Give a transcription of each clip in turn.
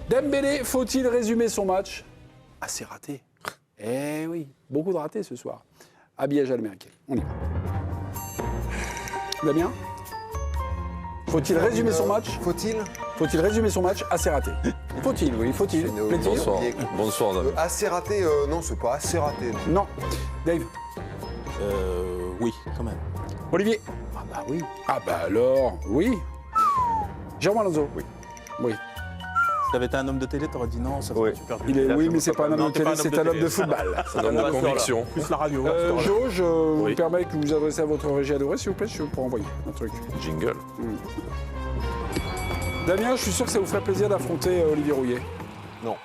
Dembélé, faut-il résumer son match? Assez raté. Eh oui, beaucoup de ratés ce soir. Habillage américain. On y va. Damien? Faut-il résumer son match? Faut-il résumer son match? Assez raté. Faut-il, oui, faut-il. Plaît-il? Bonsoir. Bonsoir, Damien. Assez raté, non, c'est pas assez raté. Non. Dave? Oui, quand même. Olivier? Ah bah oui. Ah bah alors, oui. Jérôme Alonso? Oui. Oui. Si t'avais été un homme de télé, t'aurais dit non, ça serait super Il est, oui, mais c'est pas un homme Non, de t'es télé, pas un homme c'est de un homme télé, de ça. football. Un homme de conviction. Plus la radio. Jo, je vous Oui. permets que vous vous adressez à votre régie adorée, s'il vous plaît, je pour envoyer un truc. Jingle. Damien, je suis sûr que ça vous ferait plaisir d'affronter Olivier Rouillet. Non.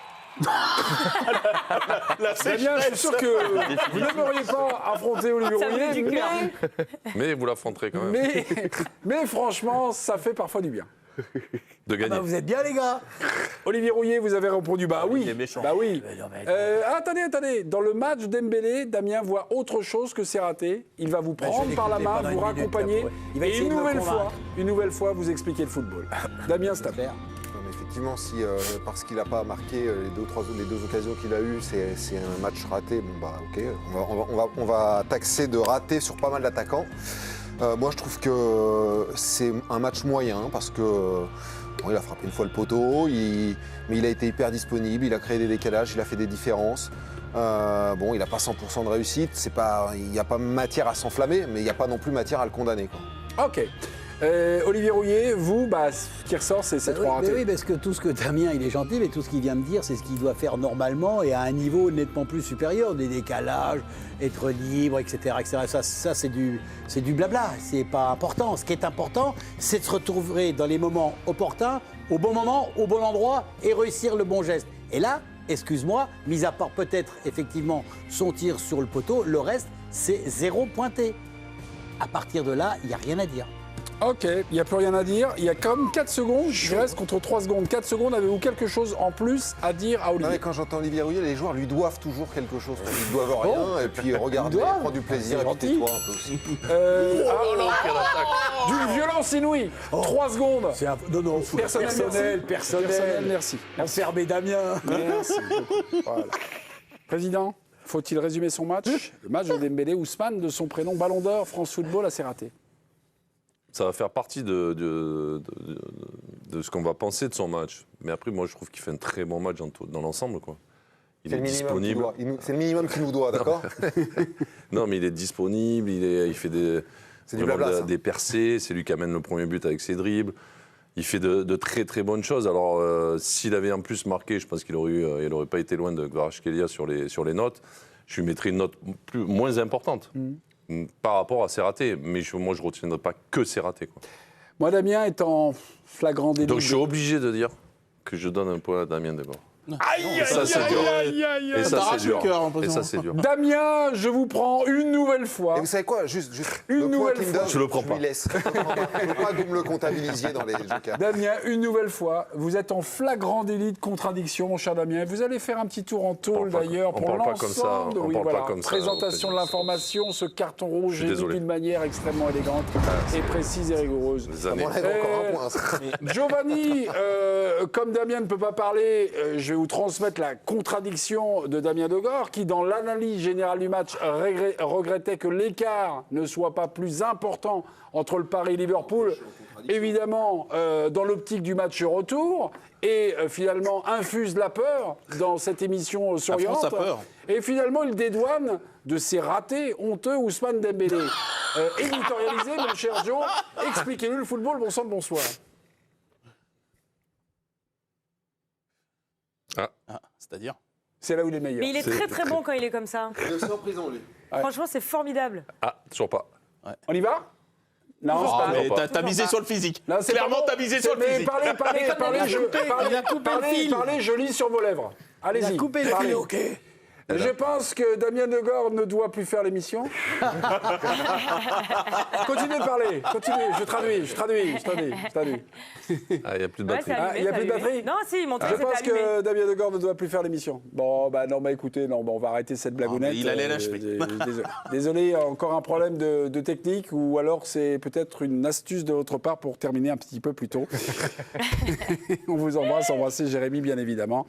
Damien, je suis sûr que vous n'aimeriez pas affronter Olivier Ça venait du Rouillet, cœur. Mais vous l'affronterez quand même. mais franchement, ça fait parfois du bien. De gagner. Vous êtes bien, les gars. Olivier Rouillet, vous avez répondu bah oui. il est méchant. Bah oui. Mais non, mais Attendez. Dans le match Dembélé, Damien voit autre chose que c'est raté. Il va vous je prendre l'ai par la écouté main, pendant vous une minute, raccompagner. là, il va Et essayer de me convaincre. une nouvelle fois, vous expliquer le football. Damien, c'est à faire. Non, mais effectivement, si parce qu'il n'a pas marqué les deux occasions qu'il a eues, c'est un match raté, bon bah ok, on va taxer de raté sur pas mal d'attaquants. Moi je trouve que c'est un match moyen parce que bon, il a frappé une fois le poteau, mais il a été hyper disponible, il a créé des décalages, il a fait des différences. Bon, il n'a pas 100% de réussite, il n'y a pas matière à s'enflammer, mais il n'y a pas non plus matière à le condamner, quoi. Ok. Olivier Rouillet, vous, bah, ce qui ressort, c'est ces trois ratés. Oui, parce que tout ce que Damien, il est gentil, mais tout ce qu'il vient de dire, c'est ce qu'il doit faire normalement et à un niveau nettement plus supérieur. Des décalages, être libre, etc. etc. Ça c'est du blabla, c'est pas important. Ce qui est important, c'est de se retrouver dans les moments opportuns, au bon moment, au bon endroit et réussir le bon geste. Et là, excuse-moi, mis à part peut-être effectivement son tir sur le poteau, le reste, c'est zéro pointé. À partir de là, il n'y a rien à dire. Ok, il n'y a plus rien à dire. Il y a quand même 4 secondes. Je reste contre 3 secondes. 4 secondes, avez-vous quelque chose en plus à dire à Non, Olivier? mais quand j'entends Olivier Rouillet, les joueurs lui doivent toujours quelque chose. Ils doivent rien, et puis regarder, doivent. prendre du plaisir, C'est et puis gentil. tais-toi un peu aussi. D'une violence inouïe. 3 secondes. Non, Personnel, merci. Enfermé Damien. Merci beaucoup. Voilà. Président, faut-il résumer son match? Le match de Dembélé, Ousmane, de son prénom Ballon d'Or, France Football, assez raté. Ça va faire partie de ce qu'on va penser de son match. Mais après, moi, je trouve qu'il fait un très bon match dans l'ensemble, quoi. Il est disponible. C'est le minimum qu'il nous doit, d'accord? Non, mais il est disponible, il fait des blabla, ça. des percées, c'est lui qui amène le premier but avec ses dribbles. Il fait de très très bonnes choses. Alors, s'il avait en plus marqué, je pense qu'il aurait pas été loin de Kvaratskhelia sur les notes. Je lui mettrais une note moins importante par rapport à ses ratés. Mais moi, je ne retiendrai pas que ses ratés, quoi. Moi, Damien est en flagrant délit. Donc, je suis obligé de dire que je donne un point à Damien d'abord. Aïe, ça, c'est dur. Et ça, T'arraches c'est le dur. cœur, en Et passant. ça, c'est dur. Damien, je vous prends une nouvelle fois. Et vous savez quoi? Juste Une le point nouvelle qu'il me fois. donne, Je le prends pas. lui laisse. Je veux pas que vous me le comptabilisiez dans les jokers. Damien, une nouvelle fois, vous êtes en flagrant délit de contradiction, mon cher Damien. Vous allez faire un petit tour en tôle, d'ailleurs, on pour parle pas comme ça, l'ensemble. on Oui, parle pas voilà. comme ça, Présentation de président. l'information, ce carton rouge, suis j'ai dit désolé. d'une manière extrêmement élégante et précise et rigoureuse. Des années. On enlève encore un point. Ça. Giovanni, comme Damien ne peut pas parler, je vais vous transmettre la contradiction de Damien Degore, qui, dans l'analyse générale du match, regrettait que l'écart ne soit pas plus important entre le Paris et Liverpool, évidemment, dans l'optique du match retour, et finalement infuse la peur dans cette émission souriante. France a peur. Et finalement, il dédouane de ses ratés honteux Ousmane Dembélé. Éditorialisé, mon cher Joe, expliquez-nous le football, bon sang de bonsoir. C'est-à-dire C'est là où il est meilleur. Mais il est très très bon quand il est comme ça. Il est en prison, lui. Franchement, c'est formidable. Ah, toujours pas. On y va? Non, c'est Ah, pas- mais pas. t'as misé sur le physique. Non, c'est Clairement, pas bon. t'as misé sur le Mais physique. parlez, il a coupé le fil. je lis sur vos lèvres. Allez-y. Je pense que Damien Degord ne doit plus faire l'émission. Continuez de parler, continuez, je traduis. Ah, il n'y a plus de Ouais, batterie. c'est allumé, Ah, il y a c'est plus de allumé. batterie Non, si, il montrait Je que c'était pense allumé. que Damien Degord ne doit plus faire l'émission. Bon, écoutez, on va arrêter cette blagounette. mais il allait l'achever. Désolé, encore un problème de technique, ou alors c'est peut-être une astuce de votre part pour terminer un petit peu plus tôt. On vous embrasse, embrassez Jérémy, bien évidemment.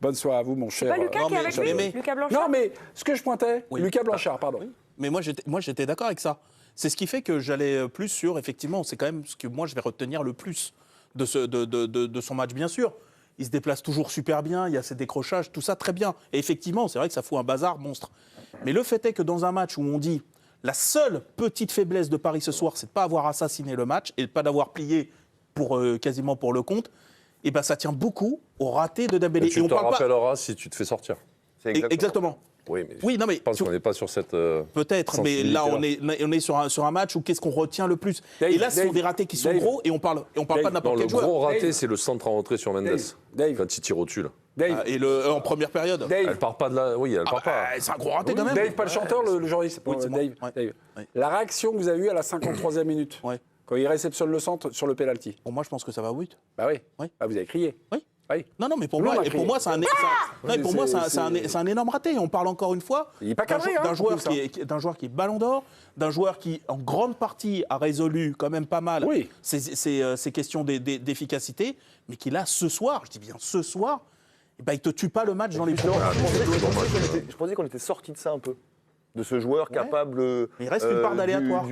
Bonne soirée à vous, mon cher. Pas Lucas Non, qui est mais avec j'avais lui aimé. Lucas Blanchard. Non, mais ce que je pointais, Oui. Lucas Blanchard, pardon. Mais moi, j'étais d'accord avec ça. C'est ce qui fait que j'allais plus sur, effectivement, c'est quand même ce que moi, je vais retenir le plus de son match, bien sûr. Il se déplace toujours super bien, il y a ses décrochages, tout ça très bien. Et effectivement, c'est vrai que ça fout un bazar monstre. Mais le fait est que dans un match où on dit la seule petite faiblesse de Paris ce soir, c'est de ne pas avoir assassiné le match et de ne pas d'avoir plié quasiment pour le compte, et ben ça tient beaucoup au raté de Dembélé. Et tu on te parle pas. rappelleras si tu te fais sortir. C'est Exactement. Oui, mais Oui, non, mais je pense qu'on n'est pas sur cette. peut-être, mais là on est sur un match où qu'est-ce qu'on retient le plus. Dave, et là, ce sont Dave, des ratés qui sont Dave. gros et on parle pas de Non, n'importe le quel joueur. gros raté, Dave. c'est le centre en rentrée sur Mendes. Dave. Quand il tire au-dessus, là. Dave, Et en première période. Dave. Elle part pas de là. Oui, elle part pas. C'est un gros raté quand même. Dave, pas le chanteur, le journaliste. Oui, c'est moi. Dave, Ouais. Dave. Ouais. La réaction que vous avez eue à la 53e minute, Ouais. quand il réceptionne le centre sur le penalty. Pour moi, je pense que ça va au but. Bah oui. Oui. Ah, vous avez crié. Oui. Oui. Non, mais pour Tout le moi, monde a et pour crié. moi, c'est un, non, et pour moi, c'est un énorme raté. On parle encore une fois Il est pas cadré, hein, d'un joueur tout ça. d'un joueur qui est Ballon d'Or, d'un joueur qui, en grande partie, a résolu quand même pas mal Oui. ces questions d'efficacité, mais qui là, ce soir, je dis bien ce soir, eh ben, il te tue pas le match dans les Non, premières. je pensais qu'on était sorti de ça un peu. De ce joueur capable. Mais il reste une part d'aléatoire,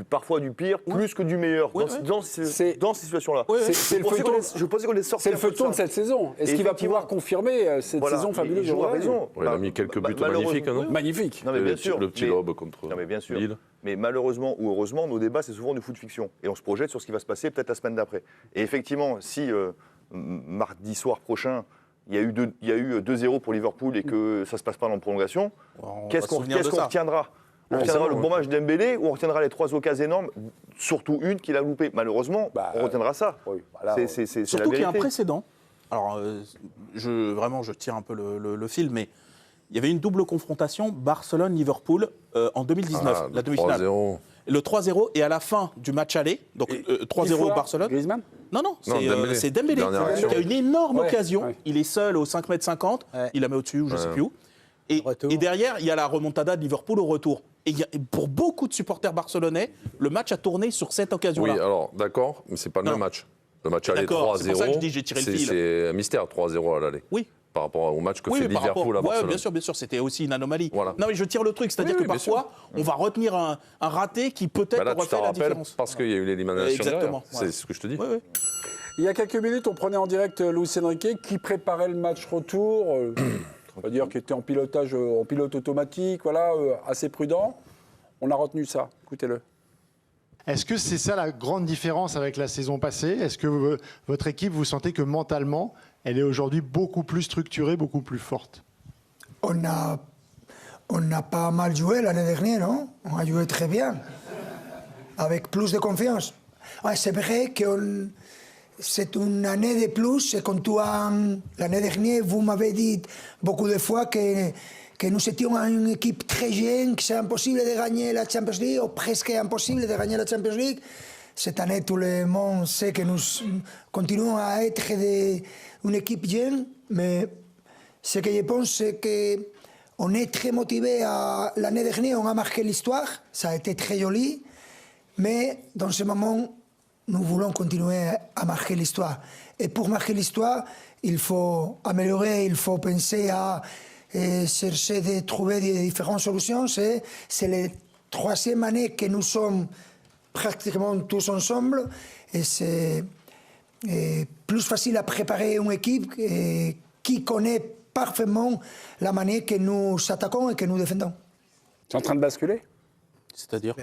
Parfois du pire, plus que du meilleur. Ouais, dans ouais. ces situations-là. Ouais, ouais. C'est le feuilleton. Je pensais qu'on était sorti C'est le un peu feuilleton de ça. cette saison. Est-ce qu'il va pouvoir confirmer cette Voilà. saison fabuleuse Il joue de à raison. Il a mis quelques buts malheureusement- magnifiques, non Magnifique. Non, mais bien sûr. Le petit mais- lobe contre Non, mais bien sûr. Lille. Mais malheureusement ou heureusement, nos débats, c'est souvent du foot fiction. Et on se projette sur ce qui va se passer peut-être la semaine d'après. Et effectivement, si mardi soir prochain, il y a eu 2-0 pour Liverpool et que ça ne se passe pas dans la prolongation, On qu'est-ce va se qu'on souvenir de ça. retiendra? On Ouais, retiendra c'est le bon, bon match d'Embélé ou on retiendra les 3 occasions énormes, surtout une qu'il a loupée. Malheureusement, on retiendra ça. oui, voilà, C'est la Surtout qu'il y a un vérité. précédent. Alors, je tire un peu le fil, mais il y avait une double confrontation Barcelone-Liverpool en 2019, Ah, la demi-finale. 3-0. Le 3-0 et à la fin du match aller, donc 3-0 Qui Barcelone. Griezmann. Non, Non, Dembélé. c'est Dembélé Dernière action. qui a une énorme Ouais, occasion. ouais. Il est seul au 5,50 m, Ouais. il la met au-dessus ou je ne sais plus où. Retour. Et derrière, il y a la remontada de Liverpool au retour. Et pour beaucoup de supporters barcelonais, le match a tourné sur cette Oui, occasion-là. alors, d'accord, mais c'est pas le Non. même match. Le match aller D'accord, 3-0. c'est pour ça que je dis, j'ai tiré le fil. C'est un mystère, 3-0 à l'aller. Oui. Par rapport au match que Oui, fait mais par Liverpool rapport, à Barcelone. bien sûr, c'était aussi une anomalie. Voilà. Non, mais je tire le truc, c'est-à-dire Oui, que oui, bien parfois, on va retenir un raté qui peut-être Bah là, tu aurait t'en fait la rappelles différence. parce qu'il y a eu l'élimination Exactement, derrière. voilà. C'est ce que je te dis. Oui, oui. Il y a quelques minutes, on prenait en direct Luis Enrique qui préparait le match retour. On va dire qu'il était en pilote automatique, voilà, assez prudent. On a retenu ça. Écoutez-le. Est-ce que c'est ça la grande différence avec la saison passée? Est-ce que votre équipe, vous sentez que mentalement, elle est aujourd'hui beaucoup plus structurée, beaucoup plus forte? On a pas mal joué l'année dernière, non? On a joué très bien, avec plus de confiance. Ouais, c'est vrai que c'est une année de plus, et quand l'année dernière, vous m'avez dit beaucoup de fois que nous étions une équipe très jeune, que c'est impossible de gagner la Champions League, ou presque impossible de gagner la Champions League. Cette année, tout le monde sait que nous continuons à être une équipe jeune, mais ce que je pense, c'est qu'on est très motivé. L'année dernière, on a marqué l'histoire, ça a été très joli, mais dans ce moment, nous voulons continuer à marquer l'histoire. Et pour marquer l'histoire, il faut améliorer, il faut penser à chercher de trouver des différentes solutions. C'est la 3e année que nous sommes pratiquement tous ensemble, et c'est plus facile à préparer une équipe qui connaît parfaitement la manière que nous attaquons et que nous défendons. C'est en train de basculer. C'est-à-dire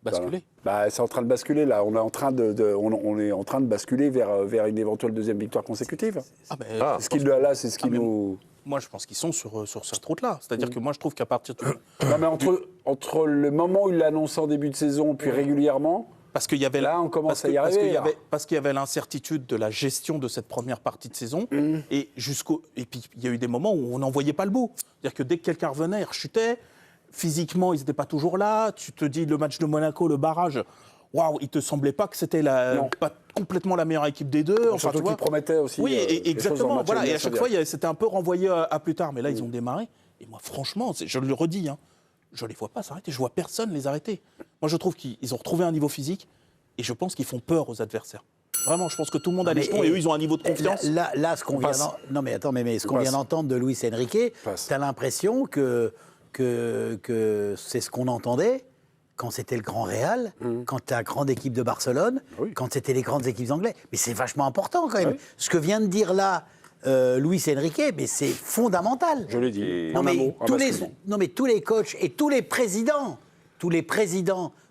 Basculer. basculer. C'est en train de basculer là. On est en train de basculer vers une éventuelle deuxième victoire consécutive. Ah, C'est ce qui nous. moi, je pense qu'ils sont sur cette route-là. C'est-à-dire que moi, je trouve qu'à partir du... Non, mais entre le moment où il l'a annoncé en début de saison, puis régulièrement, Parce qu'il y avait Là, on commence à y arriver. parce qu'il y avait l'incertitude de la gestion de cette première partie de saison. Et puis, il y a eu des moments où on n'en voyait pas le bout. C'est-à-dire que dès que quelqu'un revenait, il rechutait. Physiquement, ils n'étaient pas toujours là. Tu te dis, le match de Monaco, le barrage, waouh, il ne te semblait pas que c'était pas complètement la meilleure équipe des deux. Enfin, Surtout tu vois. qu'ils promettaient aussi. Oui, des choses dans exactement. le match Voilà. Et à éliminatoire chaque fois, direct. c'était un peu renvoyé à plus tard. Mais là, ils ont démarré. Et moi, franchement, je le redis, hein, je ne les vois pas s'arrêter. Je ne vois personne les arrêter. Moi, je trouve qu'ils ont retrouvé un niveau physique. Et je pense qu'ils font peur aux adversaires. Vraiment, je pense que tout le monde a les jetons et eux, ils ont un niveau de confiance. Là, ce qu'on vient non mais attends, mais ce qu'on vient d'entendre de Luis Enrique, tu as l'impression que c'est ce qu'on entendait quand c'était le Grand Real, quand tu as la grande équipe de Barcelone, quand c'était les grandes équipes anglaises. Mais c'est vachement important quand même. Ce que vient de dire là Luis Enrique, mais c'est fondamental. Je l'ai dit. Non, En un mais mot, un basculement. tous les coachs et tous les présidents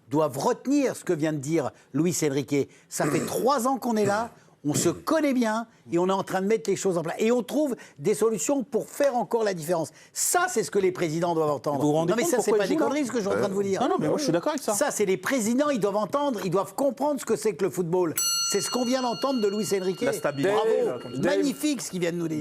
doivent retenir ce que vient de dire Luis Enrique. Ça fait 3 ans qu'on est là, on se connaît bien et on est en train de mettre les choses en place. Et on trouve des solutions pour faire encore la différence. Ça, c'est ce que les présidents doivent entendre. Vous vous rendez Non, mais compte ça, c'est pourquoi pas ils des jouent, là conneries ce que je suis en train de vous dire. Non, mais moi, je suis d'accord avec ça. Ça, c'est les présidents, ils doivent entendre, ils doivent comprendre ce que c'est que le football. C'est ce qu'on vient d'entendre de Luis Enrique. La stabilité, Bravo, là, comme ça. magnifique ce qu'il vient de nous dire.